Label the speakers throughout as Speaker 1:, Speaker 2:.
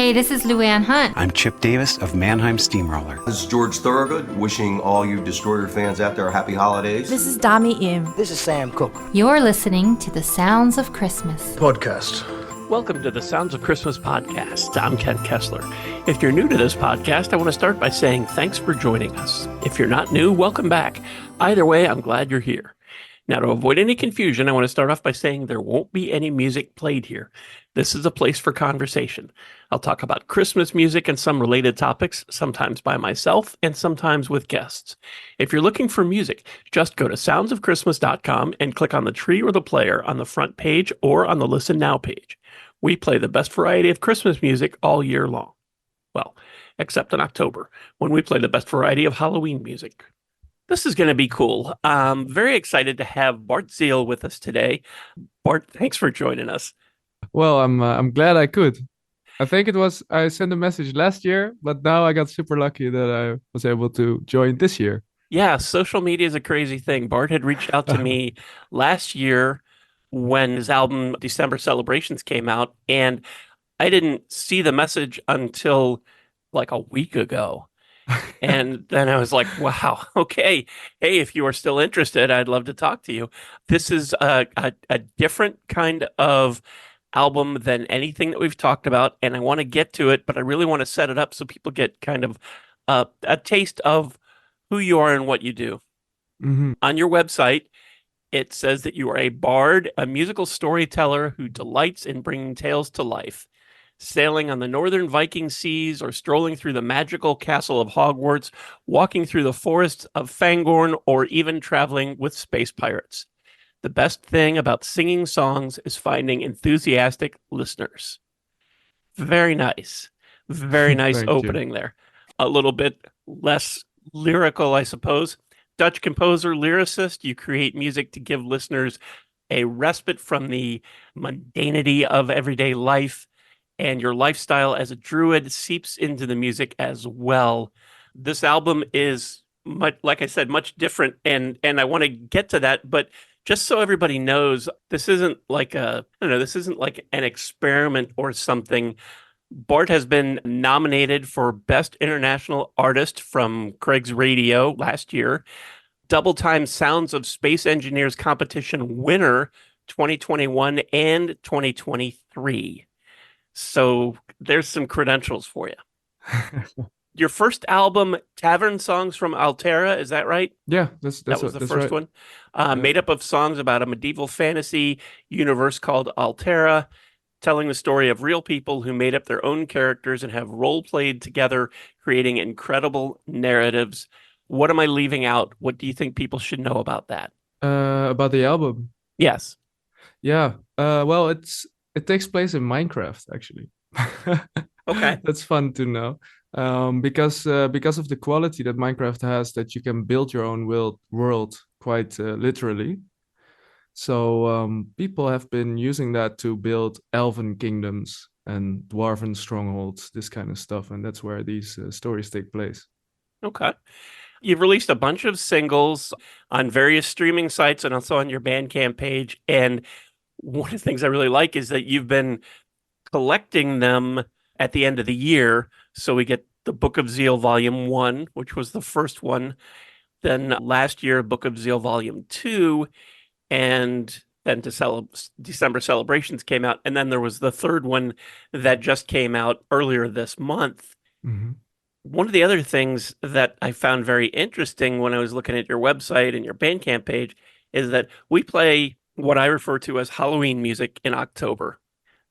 Speaker 1: Hey, this is Luann Hunt.
Speaker 2: I'm Chip Davis of Mannheim Steamroller.
Speaker 3: This is George Thorogood, wishing all you Destroyer fans out there happy holidays.
Speaker 4: This is Dami Im.
Speaker 5: This is Sam Cooke.
Speaker 1: You're listening to The Sounds of Christmas
Speaker 6: podcast.
Speaker 7: Welcome to the Sounds of Christmas podcast. I'm Ken Kessler. If you're new to this podcast, I want to start by saying thanks for joining us. If you're not new, welcome back. Either way, I'm glad you're here. Now, to avoid any confusion, I want to start off by saying there won't be any music played here. This is a place for conversation. I'll talk about Christmas music and some related topics, sometimes by myself and sometimes with guests. If you're looking for music, just go to soundsofchristmas.com and click on the tree or the player on the front page or on the Listen Now page. We play the best variety of Christmas music all year long. Well, except in October, when we play the best variety of Halloween music. This is going to be cool. I'm very excited to have Bart Zeal with us today. Bart, thanks for joining us.
Speaker 8: Well, I'm glad I could. I think I sent a message last year, but now I got super lucky that I was able to join this year.
Speaker 7: Yeah, social media is a crazy thing. Bart had reached out to me last year when his album December Celebrations came out, and I didn't see the message until like a week ago. And then I was like, wow, okay. Hey, if you are still interested, I'd love to talk to you. This is a different kind of album than anything that we've talked about, and I want to get to it, but I really want to set it up so people get kind of a taste of who you are and what you do.
Speaker 8: Mm-hmm.
Speaker 7: On your website, it says that you are a bard, a musical storyteller who delights in bringing tales to life. Sailing on the northern Viking seas or strolling through the magical castle of Hogwarts, walking through the forests of Fangorn, or even traveling with space pirates. The best thing about singing songs is finding enthusiastic listeners. Very nice. Very nice opening there. A little bit less lyrical, I suppose. Dutch composer, lyricist, you create music to give listeners a respite from the mundanity of everyday life. And your lifestyle as a druid seeps into the music as well. This album is, much, like I said, much different, and I want to get to that. But just so everybody knows, this isn't like this isn't like an experiment or something. Bart has been nominated for Best International Artist from Craig's Radio last year, Double Time Sounds of Space Engineers Competition winner 2021 and 2023. So there's some credentials for you. Your first album, Tavern Songs from Altera, is that right?
Speaker 8: Yeah, that
Speaker 7: was the first
Speaker 8: right.
Speaker 7: one. Made up of songs about a medieval fantasy universe called Altera, telling the story of real people who made up their own characters and have role-played together, creating incredible narratives. What am I leaving out? What do you think people should know about that?
Speaker 8: About the album?
Speaker 7: Yes.
Speaker 8: Yeah. Well, it takes place in Minecraft, actually.
Speaker 7: Okay.
Speaker 8: That's fun to know. Because of the quality that Minecraft has, that you can build your own world quite literally. So people have been using that to build elven kingdoms and dwarven strongholds, this kind of stuff. And that's where these stories take place.
Speaker 7: Okay. You've released a bunch of singles on various streaming sites and also on your Bandcamp page. And one of the things I really like is that you've been collecting them at the end of the year. So we get the Book of Zeal Volume 1, which was the first one. Then last year, Book of Zeal Volume 2. And then December Celebrations came out. And then there was the third one that just came out earlier this month.
Speaker 8: Mm-hmm.
Speaker 7: One of the other things that I found very interesting when I was looking at your website and your Bandcamp page is that we play what I refer to as Halloween music in October,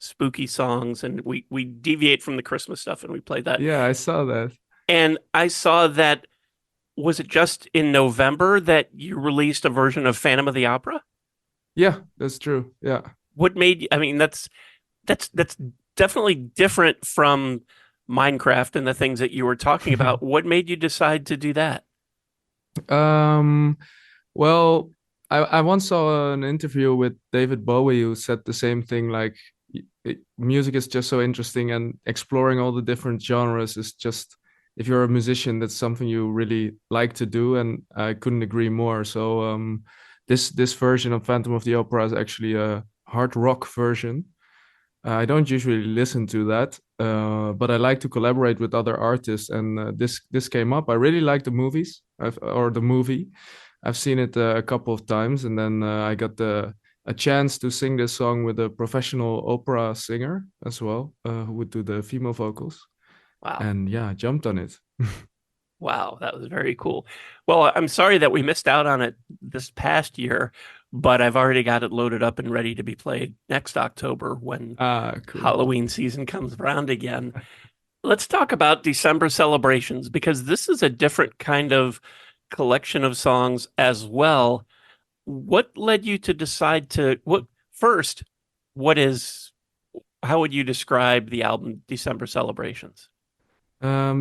Speaker 7: spooky songs, and we deviate from the Christmas stuff and we play that.
Speaker 8: Yeah, I saw that.
Speaker 7: And I saw that, was it just in November that you released a version of Phantom of the Opera?
Speaker 8: Yeah, that's true. Yeah.
Speaker 7: What made you, I mean, that's definitely different from Minecraft and the things that you were talking about. What made you decide to do that?
Speaker 8: Well, I once saw an interview with David Bowie who said the same thing, like music is just so interesting and exploring all the different genres is just, if you're a musician, that's something you really like to do, and I couldn't agree more. So this version of Phantom of the Opera is actually a hard rock version. I don't usually listen to that, but I like to collaborate with other artists, and this came up. I really like the movies, or the movie. I've seen it a couple of times, and then I got a chance to sing this song with a professional opera singer as well, who would do the female vocals.
Speaker 7: Wow.
Speaker 8: And yeah, I jumped on it.
Speaker 7: Wow, that was very cool. Well, I'm sorry that we missed out on it this past year, but I've already got it loaded up and ready to be played next October when
Speaker 8: Ah, cool.
Speaker 7: Halloween season comes around again. Let's talk about December celebrations because this is a different kind of collection of songs as well. What led you to decide to what first, what is how would you describe the album December Celebrations?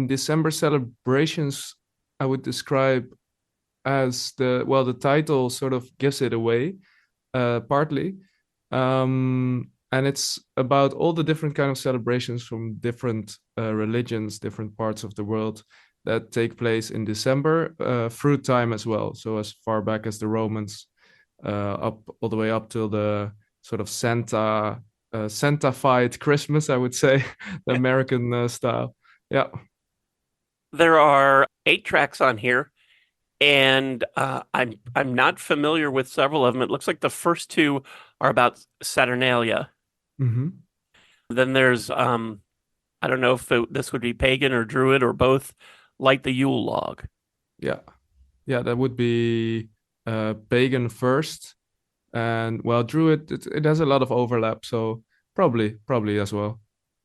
Speaker 8: December celebrations, I would describe as the title sort of gives it away, partly. And it's about all the different kind of celebrations from different religions, different parts of the world that take place in December, through time as well. So as far back as the Romans, up all the way up till the sort of Santa-fied Christmas, I would say, the American style. Yeah.
Speaker 7: There are 8 tracks on here, and I'm not familiar with several of them. It looks like the first 2 are about Saturnalia.
Speaker 8: Mm-hmm.
Speaker 7: Then there's I don't know if this would be pagan or druid or both. Light the Yule log.
Speaker 8: Yeah. Yeah, that would be pagan first. And well, Druid, it has a lot of overlap, so probably as well.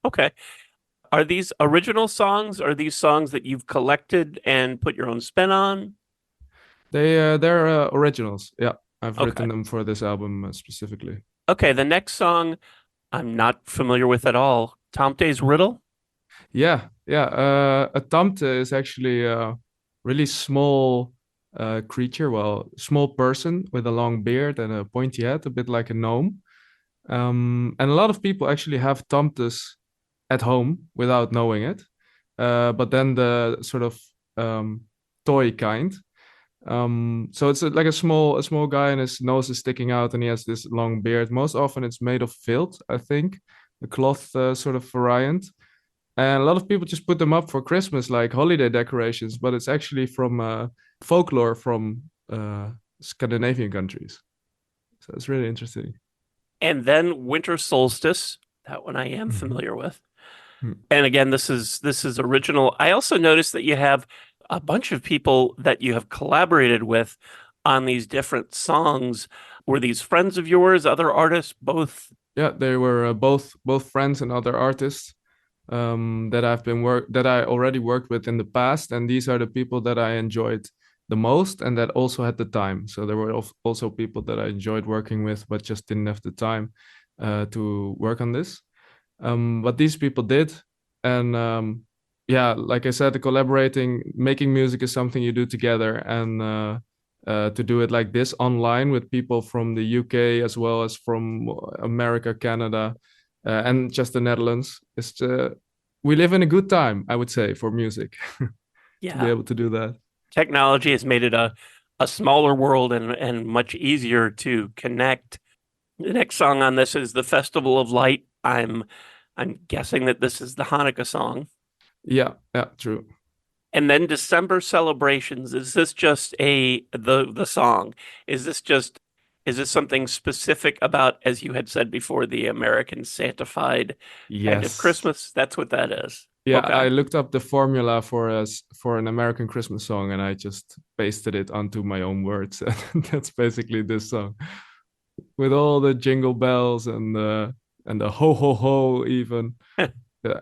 Speaker 7: Okay. Are these original songs? Are these songs that you've collected and put your own spin on?
Speaker 8: They're originals. Yeah, I've
Speaker 7: Okay.
Speaker 8: written them for this album specifically.
Speaker 7: Okay, the next song I'm not familiar with at all. Tomte's Riddle?
Speaker 8: Yeah. A Tamte is actually a really small creature, well, small person with a long beard and a pointy head, a bit like a gnome. And a lot of people actually have Tamtes at home without knowing it. But then the sort of toy kind. So it's like a small guy, and his nose is sticking out, and he has this long beard. Most often, it's made of felt, I think, a cloth sort of variant. And a lot of people just put them up for Christmas, like holiday decorations. But it's actually from folklore from Scandinavian countries. So it's really interesting.
Speaker 7: And then Winter Solstice. That one I am
Speaker 8: Mhm.
Speaker 7: familiar with.
Speaker 8: Hmm.
Speaker 7: And again, this is original. I also noticed that you have a bunch of people that you have collaborated with on these different songs. Were these friends of yours, other artists, both?
Speaker 8: Yeah, they were both friends and other artists that I already worked with in the past, and these are the people that I enjoyed the most and that also had the time. So there were also people that I enjoyed working with, but just didn't have the time to work on this. But these people did, and yeah, like I said, the collaborating, making music is something you do together, and to do it like this online with people from the UK as well as from America, Canada, and just the Netherlands. We live in a good time, I would say, for music to be
Speaker 7: Yeah.
Speaker 8: able to do that.
Speaker 7: Technology has made it a smaller world and much easier to connect. The next song on this is The Festival of Light. I'm guessing that this is the Hanukkah song.
Speaker 8: Yeah, true.
Speaker 7: And then December Celebrations. Is this just the song? Is this something specific about, as you had said before, the American Santified kind of
Speaker 8: Yes.
Speaker 7: Christmas? That's what that is.
Speaker 8: Yeah, I
Speaker 7: Okay.
Speaker 8: looked up the formula for an American Christmas song, and I just pasted it onto my own words. And that's basically this song with all the jingle bells and the ho ho ho even.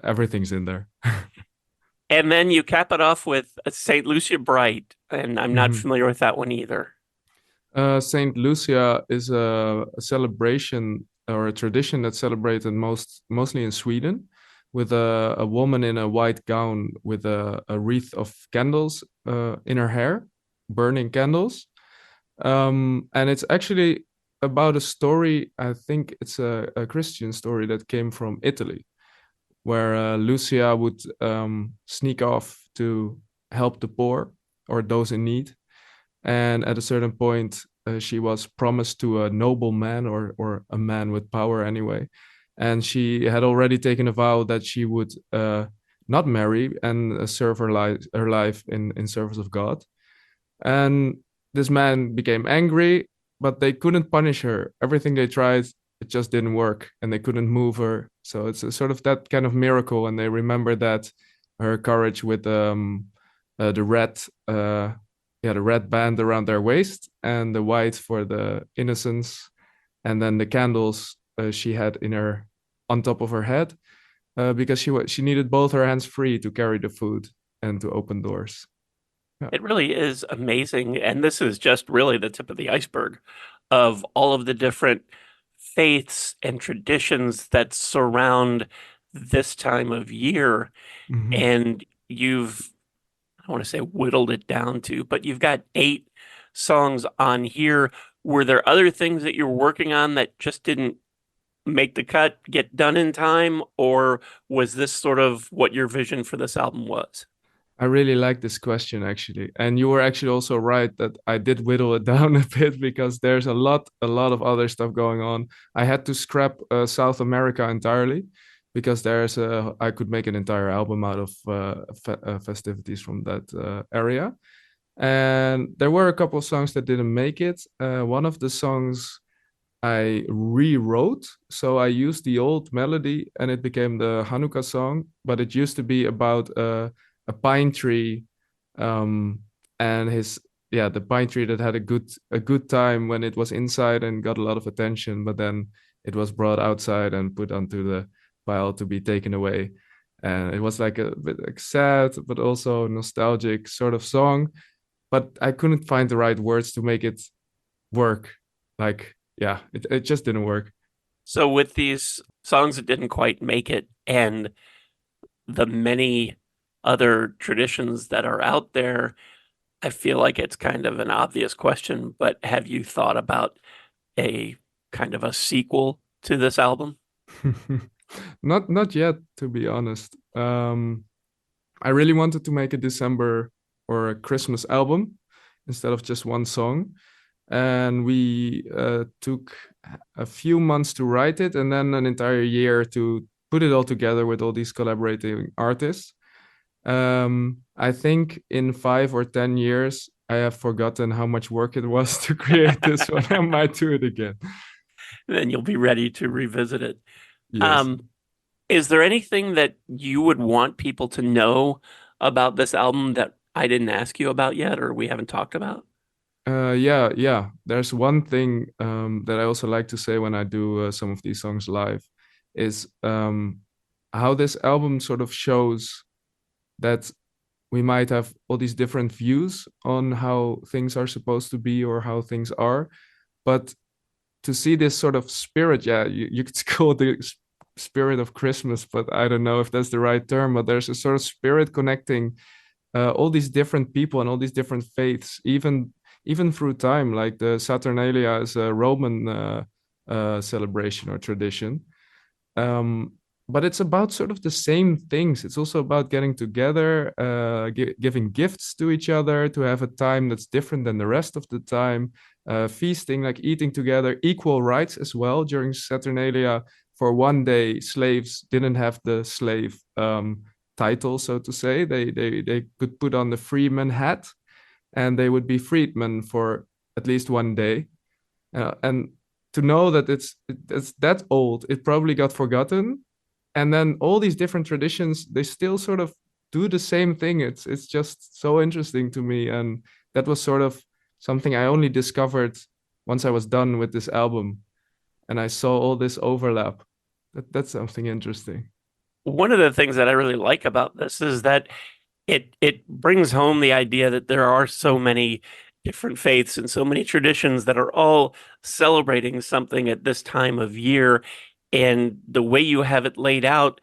Speaker 8: Everything's in there.
Speaker 7: And then you cap it off with St. Lucia Bright, and I'm not
Speaker 8: Mhm.
Speaker 7: familiar with that one either.
Speaker 8: Saint Lucia is a celebration or a tradition that's celebrated mostly in Sweden, with a woman in a white gown with a wreath of candles in her hair, burning candles. And it's actually about a story. I think it's a Christian story that came from Italy, where Lucia would sneak off to help the poor or those in need. And at a certain point, she was promised to a noble man or a man with power anyway. and she had already taken a vow that she would not marry and serve her life in service of God. And this man became angry, but they couldn't punish her. Everything they tried, it just didn't work, and they couldn't move her. So it's a sort of that kind of miracle, and they remember that her courage with the red the red band around their waist and the white for the innocence, and then the candles she had in her on top of her head, because she needed both her hands free to carry the food and to open doors. Yeah.
Speaker 7: It really is amazing. And this is just really the tip of the iceberg of all of the different faiths and traditions that surround this time of year.
Speaker 8: Mhm.
Speaker 7: And you've, I want to say whittled it down to, but you've got 8 songs on here. Were there other things that you're working on that just didn't make the cut, get done in time, or was this sort of what your vision for this album was?
Speaker 8: I really like this question actually. And you were actually also right that I did whittle it down a bit because there's a lot of other stuff going on. I had to scrap South America entirely because I could make an entire album out of festivities from that area. And there were a couple of songs that didn't make it. One of the songs I rewrote. So I used the old melody and it became the Hanukkah song, but it used to be about a pine tree, um, and the pine tree that had a good time when it was inside and got a lot of attention, but then it was brought outside and put onto the pile to be taken away. And it was like a bit like sad, but also nostalgic sort of song. But I couldn't find the right words to make it work. Like, yeah, it just didn't work.
Speaker 7: So with these songs that didn't quite make it and the many other traditions that are out there, I feel like it's kind of an obvious question, but have you thought about a kind of a sequel to this album?
Speaker 8: Not yet, to be honest. I really wanted to make a December or a Christmas album instead of just one song. And we took a few months to write it and then an entire year to put it all together with all these collaborating artists. I think in 5 or 10 years, I have forgotten how much work it was to create this one. I might do it again.
Speaker 7: Then you'll be ready to revisit it.
Speaker 8: Yes.
Speaker 7: Um, is there anything that you would want people to know about this album that I didn't ask you about yet or we haven't talked about?
Speaker 8: Yeah. There's one thing that I also like to say when I do some of these songs live is how this album sort of shows that we might have all these different views on how things are supposed to be or how things are. But to see this sort of spirit, yeah, you could call it the spirit of Christmas, but I don't know if that's the right term, but there's a sort of spirit connecting all these different people and all these different faiths, even through time. Like the Saturnalia is a Roman celebration or tradition. Um, but it's about sort of the same things. It's also about getting together, giving gifts to each other, to have a time that's different than the rest of the time, feasting, like eating together, equal rights as well. During Saturnalia, for one day, slaves didn't have the slave title, so to say. They could put on the freeman hat, and they would be freedmen for at least one day. And to know that it's that old, it probably got forgotten. And then all these different traditions, they still sort of do the same thing. It's just so interesting to me. And that was sort of something I only discovered once I was done with this album. And I saw all this overlap. That's something interesting.
Speaker 7: One of the things that I really like about this is that it brings home the idea that there are so many different faiths and so many traditions that are all celebrating something at this time of year. And the way you have it laid out,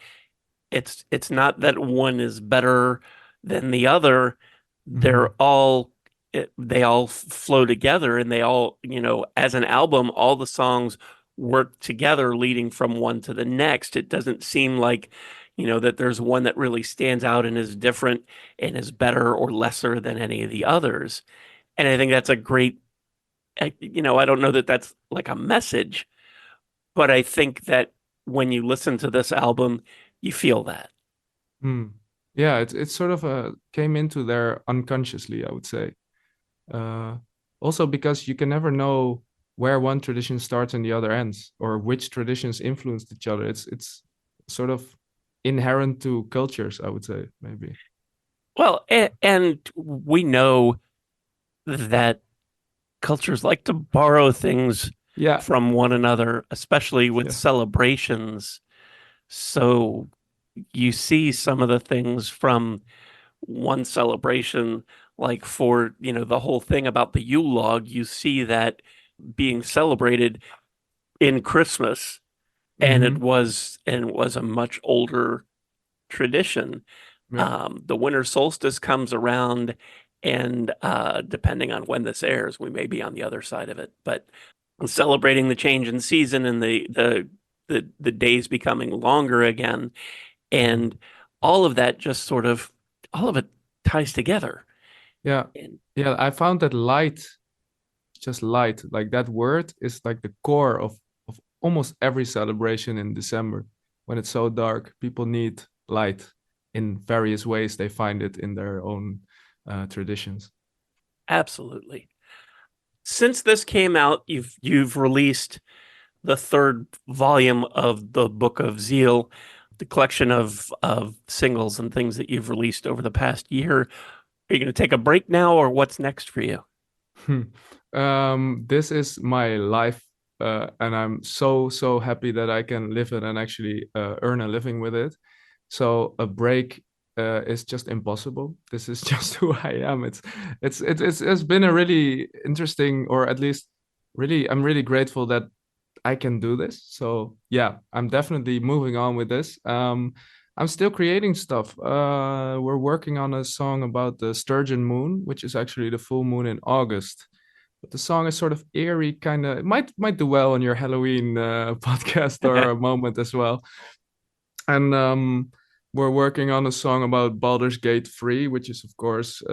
Speaker 7: it's not that one is better than the other. They're
Speaker 8: Mhm.
Speaker 7: all they all flow together and they all, as an album, all the songs work together leading from one to the next. It doesn't seem like, that there's one that really stands out and is different and is better or lesser than any of the others. And I think that's a great, I don't know that that's like a message, but I think that when you listen to this album, you feel that.
Speaker 8: Hmm. Yeah, it's sort of came into there unconsciously, I would say. Uh, Also because you can never know where one tradition starts and the other ends, or which traditions influenced each other. It's sort of inherent to cultures, I would say, maybe.
Speaker 7: Well, and we know that cultures like to borrow things
Speaker 8: Yeah,
Speaker 7: from one another, especially with
Speaker 8: yeah.
Speaker 7: celebrations. So you see some of the things from one celebration, like for, the whole thing about the Yule log, you see that being celebrated in Christmas, and it
Speaker 8: Mm-hmm.
Speaker 7: was and it was a much older tradition.
Speaker 8: Yeah.
Speaker 7: The winter solstice comes around, and depending on when this airs, we may be on the other side of it. But celebrating the change in season and the days becoming longer again, and all of that just sort of all of it ties together.
Speaker 8: Yeah.
Speaker 7: And
Speaker 8: Yeah, I found that light, just light, like that word is like the core of almost every celebration in December. When it's so dark, people need light in various ways. They find it in their own traditions.
Speaker 7: absolutely. Since this came out, you've released the third volume of the Book of Zeal, the collection of singles and things that you've released over the past year. Are you going to take a break now, or what's next for you?
Speaker 8: This is my life, and I'm so happy that I can live it and actually earn a living with it. So a break is just impossible. This is just who I am. It's been a really interesting, or at least really, I'm really grateful that I can do this. So yeah, I'm definitely moving on with this. I'm still creating stuff. We're working on a song about the sturgeon moon, which is actually the full moon in August. But the song is sort of eerie, kind of might do well on your Halloween podcast or a moment as well. And we're working on a song about Baldur's Gate 3, which is of course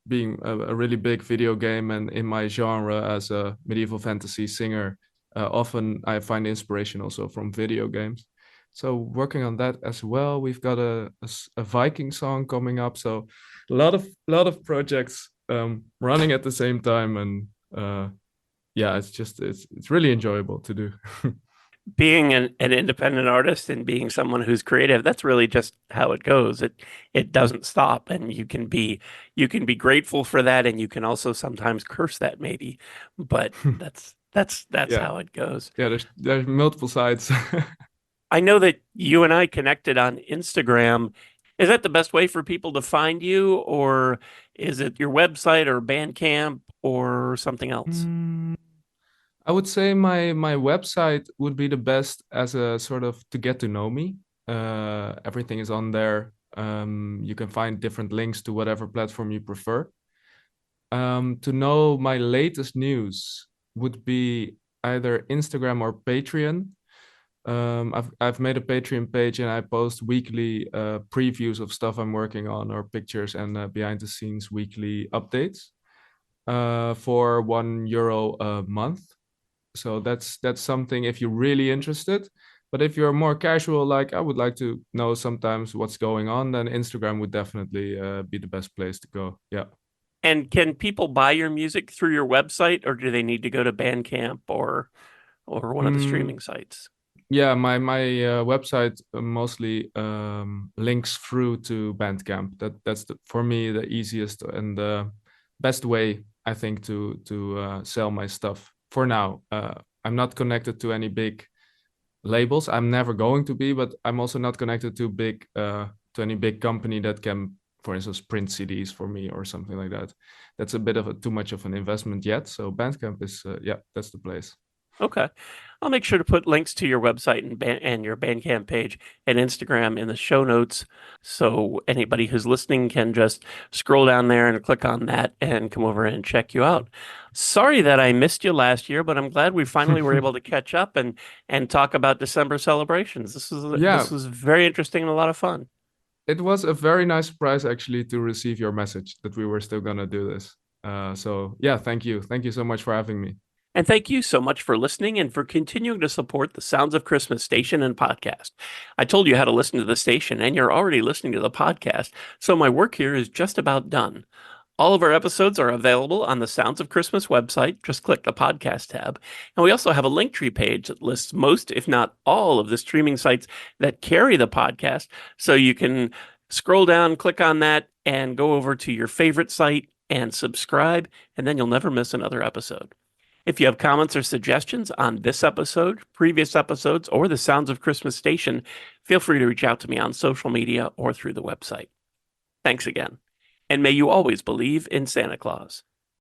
Speaker 8: being a really big video game, and in my genre as a medieval fantasy singer, often I find inspiration also from video games. So working on that as well. We've got a Viking song coming up, so a lot of projects running at the same time, and yeah, it's really enjoyable to do.
Speaker 7: Being an independent artist and being someone who's creative, that's really just how it goes. It doesn't stop, and you can be grateful for that, and you can also sometimes curse that maybe, but that's
Speaker 8: Yeah,
Speaker 7: how it goes.
Speaker 8: yeah. There's multiple sides.
Speaker 7: I know that you and I connected on Instagram. Is that the best way for people to find you, or is it your website or Bandcamp or something else?
Speaker 8: Mm, I would say my website would be the best as a sort of to get to know me. Everything is on there. You can find different links to whatever platform you prefer. To know my latest news would be either Instagram or Patreon. I've made a Patreon page and I post weekly previews of stuff I'm working on, or pictures and behind the scenes weekly updates for €1 a month. So that's something if you're really interested. But if you're more casual, like I would like to know sometimes what's going on, then Instagram would definitely be the best place to go. Yeah.
Speaker 7: And can people buy your music through your website, or do they need to go to Bandcamp or one of the
Speaker 8: Mm,
Speaker 7: streaming sites?
Speaker 8: yeah, my website mostly links through to Bandcamp. That's for me the easiest and the best way I think to sell my stuff for now. I'm not connected to any big labels. I'm never going to be, but I'm also not connected to any big company that can, for instance, print CDs for me or something like that. That's a bit of too much of an investment yet. So Bandcamp is yeah, that's the place.
Speaker 7: Okay. I'll make sure to put links to your website and your Bandcamp page and Instagram in the show notes, so anybody who's listening can just scroll down there and click on that and come over and check you out. Sorry that I missed you last year, but I'm glad we finally were able to catch up and talk about December celebrations. This
Speaker 8: Yeah,
Speaker 7: was very interesting and a lot of fun.
Speaker 8: it was a very nice surprise actually to receive your message that we were still gonna do this. So yeah, thank you so much for having me.
Speaker 7: And thank you so much for listening and for continuing to support the Sounds of Christmas station and podcast. I told you how to listen to the station, and you're already listening to the podcast, so my work here is just about done. All of our episodes are available on the Sounds of Christmas website. Just click the podcast tab. And we also have a Linktree page that lists most, if not all, of the streaming sites that carry the podcast. So you can scroll down, click on that, and go over to your favorite site and subscribe, and then you'll never miss another episode. If you have comments or suggestions on this episode, previous episodes, or the Sounds of Christmas station, feel free to reach out to me on social media or through the website. Thanks again. And may you always believe in Santa Claus.